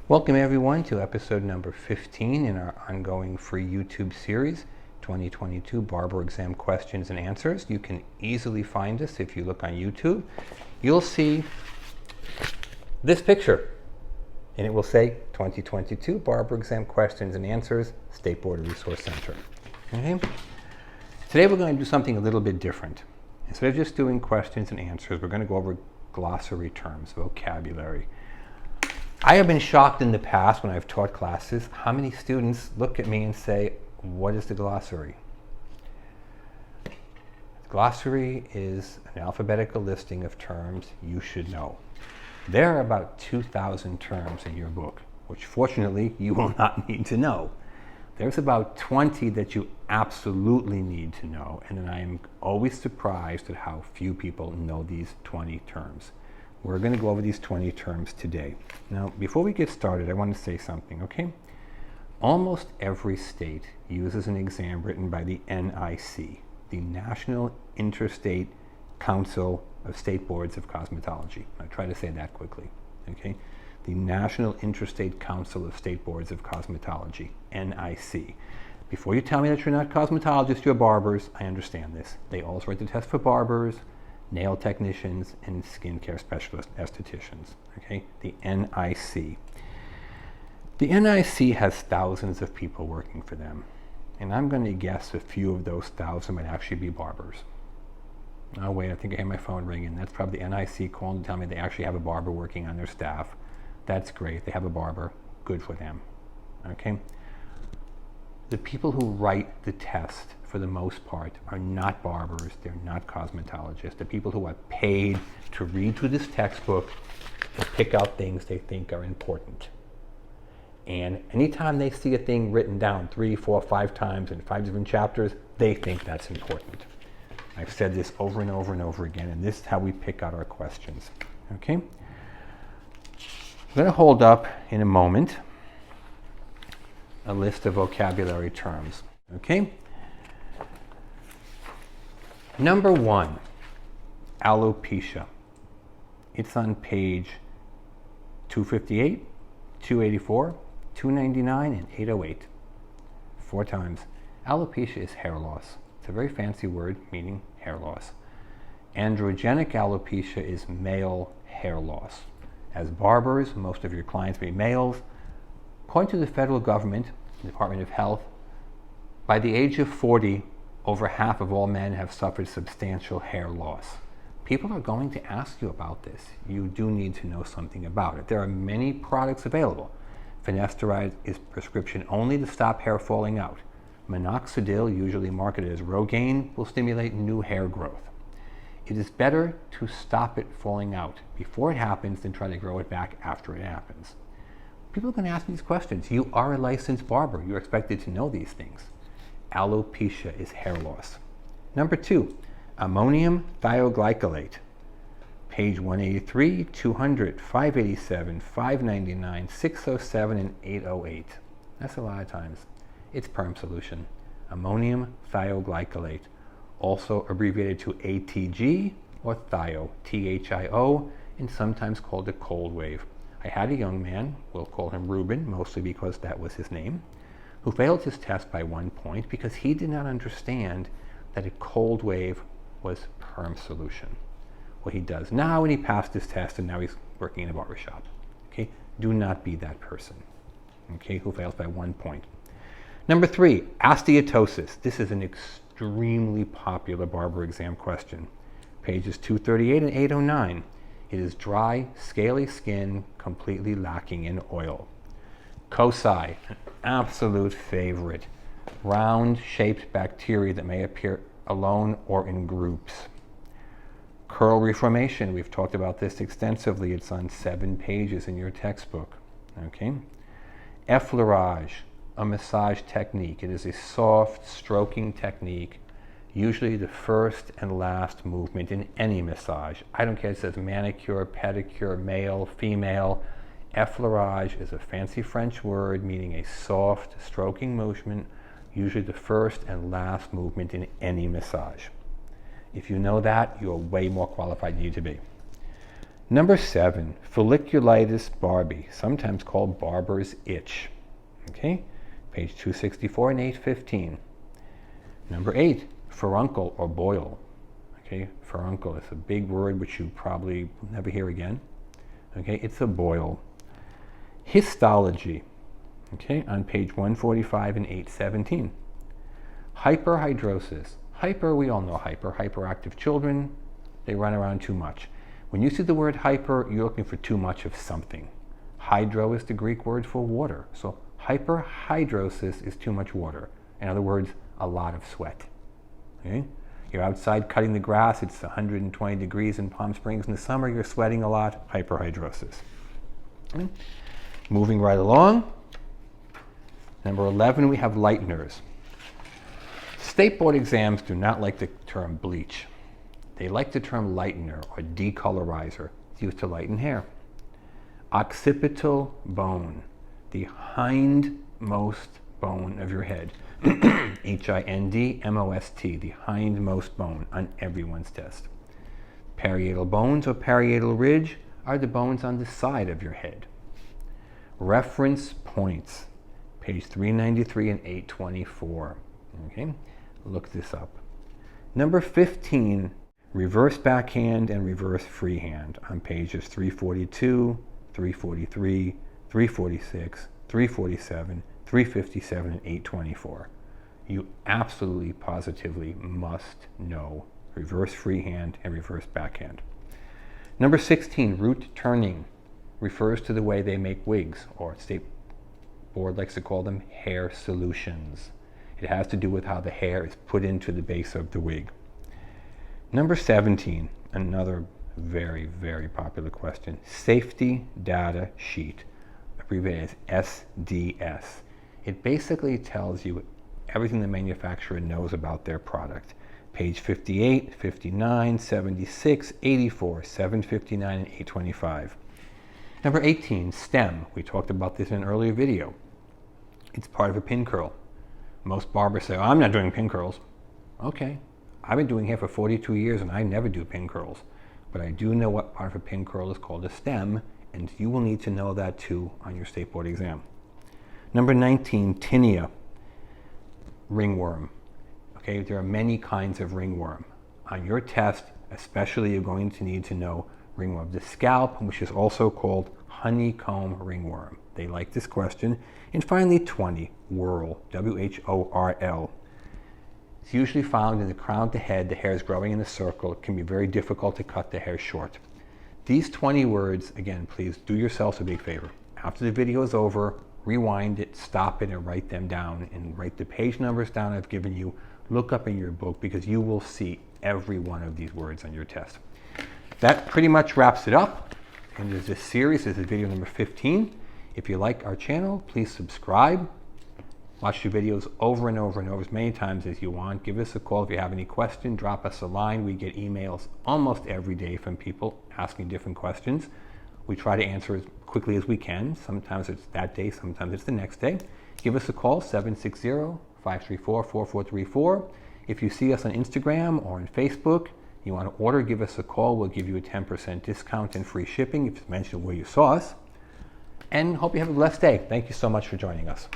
Welcome everyone to episode number 15 in our ongoing free YouTube series, 2022 Barber Exam Questions and Answers. You can easily find us if you look on YouTube. You'll see this picture, and it will say 2022 Barber Exam Questions and Answers, State Board Resource Center. Okay? Today we're going to do something a little bit different. Instead of just doing questions and answers, we're going to go over glossary terms, vocabulary. I have been shocked in the past when I've taught classes how many students look at me and say, what is the glossary? Glossary is an alphabetical listing of terms you should know. There are about 2,000 terms in your book, which fortunately you will not need to know. There's about 20 that you absolutely need to know, and then I am always surprised at how few people know these 20 terms. We're going to go over these 20 terms today. Now, before we get started, I want to say something, okay? Almost every state uses an exam written by the NIC, the National Interstate Council of State Boards of Cosmetology. I'll try to say that quickly, okay? The National Interstate Council of State Boards of Cosmetology, NIC. Before you tell me that you're not cosmetologists, you're barbers, I understand this. They also write the test for barbers, nail technicians, and skincare specialist estheticians, okay? The NIC. The NIC has thousands of people working for them, and I'm going to guess a few of those thousand might actually be barbers. Oh wait, I think I have my phone ringing. That's probably the NIC calling to tell me they actually have a barber working on their staff. That's great, they have a barber, good for them, okay? The people who write the test, for the most part, are not barbers, they're not cosmetologists. The people who are paid to read through this textbook and pick out things they think are important. And anytime they see a thing written down 3, 4, 5 times in 5 different chapters, they think that's important. I've said this over and over and over again, and this is how we pick out our questions, okay? I'm going to hold up in a moment a list of vocabulary terms, okay? Number 1, alopecia. It's on page 258, 284, 299, and 808. 4 times. Alopecia is hair loss. It's a very fancy word meaning hair loss. Androgenic alopecia is male hair loss. As barbers, most of your clients may be males. According to the federal government, the Department of Health, by the age of 40, over half of all men have suffered substantial hair loss. People are going to ask you about this. You do need to know something about it. There are many products available. Finasteride is prescription only to stop hair falling out. Minoxidil, usually marketed as Rogaine, will stimulate new hair growth. It is better to stop it falling out before it happens than try to grow it back after it happens. People are going to ask these questions. You are a licensed barber. You're expected to know these things. Alopecia is hair loss. Number 2, ammonium thioglycolate. Page 183, 200, 587, 599, 607, and 808. That's a lot of times. It's perm solution. Ammonium thioglycolate, also abbreviated to ATG or thio, Thio, and sometimes called a cold wave. I had a young man, we'll call him Ruben, mostly because that was his name, who failed his test by 1 point because he did not understand that a cold wave was perm solution. Well, he does now, and he passed his test, and now he's working in a barbershop. Okay, do not be that person, okay, who fails by 1 point. Number 3, osteotosis. This is an extremely popular barber exam question. Pages 238 and 809. It is dry, scaly skin, completely lacking in oil. Coci, an absolute favorite. Round-shaped bacteria that may appear alone or in groups. Curl reformation, we've talked about this extensively. It's on 7 pages in your textbook. Okay. Effleurage, a massage technique. It is a soft stroking technique, usually the first and last movement in any massage. I don't care if it says manicure, pedicure, male, female. Effleurage is a fancy French word meaning a soft stroking movement, usually the first and last movement in any massage. If you know that, you're way more qualified than you need to be. Number 7, folliculitis barbae, sometimes called Barber's itch. Okay, page 264 and 815. Number 8, furuncle or boil. Okay, furuncle is a big word which you probably never hear again. Okay, it's a boil. Histology. Okay, on page 145 and 817. Hyperhidrosis. Hyper, we all know hyperactive children, they run around too much. When you see the word hyper, you're looking for too much of something. Hydro is the Greek word for water. So hyperhidrosis is too much water. In other words, a lot of sweat. Okay? You're outside cutting the grass, it's 120 degrees in Palm Springs in the summer, you're sweating a lot, hyperhidrosis. Okay? Moving right along. Number 11, we have lighteners. State board exams do not like the term bleach. They like the term lightener or decolorizer. It's used to lighten hair. Occipital bone, the hindmost bone of your head. Hindmost, the hindmost bone on everyone's test. Parietal bones or parietal ridge are the bones on the side of your head. Reference points, page 393 and 824. Okay, look this up. Number 15, reverse backhand and reverse freehand on pages 342, 343, 346, 347, 357, and 824. You absolutely, positively must know reverse freehand and reverse backhand. Number 16, root turning, refers to the way they make wigs, or State Board likes to call them hair solutions. It has to do with how the hair is put into the base of the wig. Number 17, another very, very popular question. Safety data sheet, abbreviated as SDS. It basically tells you everything the manufacturer knows about their product. Page 58, 59, 76, 84, 759, and 825. Number 18, stem. We talked about this in an earlier video. It's part of a pin curl. Most barbers say, oh, I'm not doing pin curls. Okay. I've been doing hair for 42 years and I never do pin curls, but I do know what part of a pin curl is called a stem, and you will need to know that too on your State Board exam. Number 19, tinea, ringworm. Okay, there are many kinds of ringworm. On your test, especially, you're going to need to know ringworm of the scalp, which is also called honeycomb ringworm. They like this question. And finally, 20, whorl, W-H-O-R-L. It's usually found in the crown of the head. The hair is growing in a circle. It can be very difficult to cut the hair short. These 20 words, again, please do yourselves a big favor. After the video is over, rewind it, stop it, and write them down. And write the page numbers down I've given you. Look up in your book because you will see every one of these words on your test. That pretty much wraps it up. And there's this series. This is video number 15. If you like our channel, please subscribe. Watch the videos over and over and over as many times as you want. Give us a call if you have any question. Drop us a line. We get emails almost every day from people asking different questions. We try to answer as quickly as we can. Sometimes it's that day, sometimes it's the next day. Give us a call, 760-534-4434. If you see us on Instagram or on Facebook, you want to order, give us a call. We'll give you a 10% discount and free shipping if you mention where you saw us. And hope you have a blessed day. Thank you so much for joining us.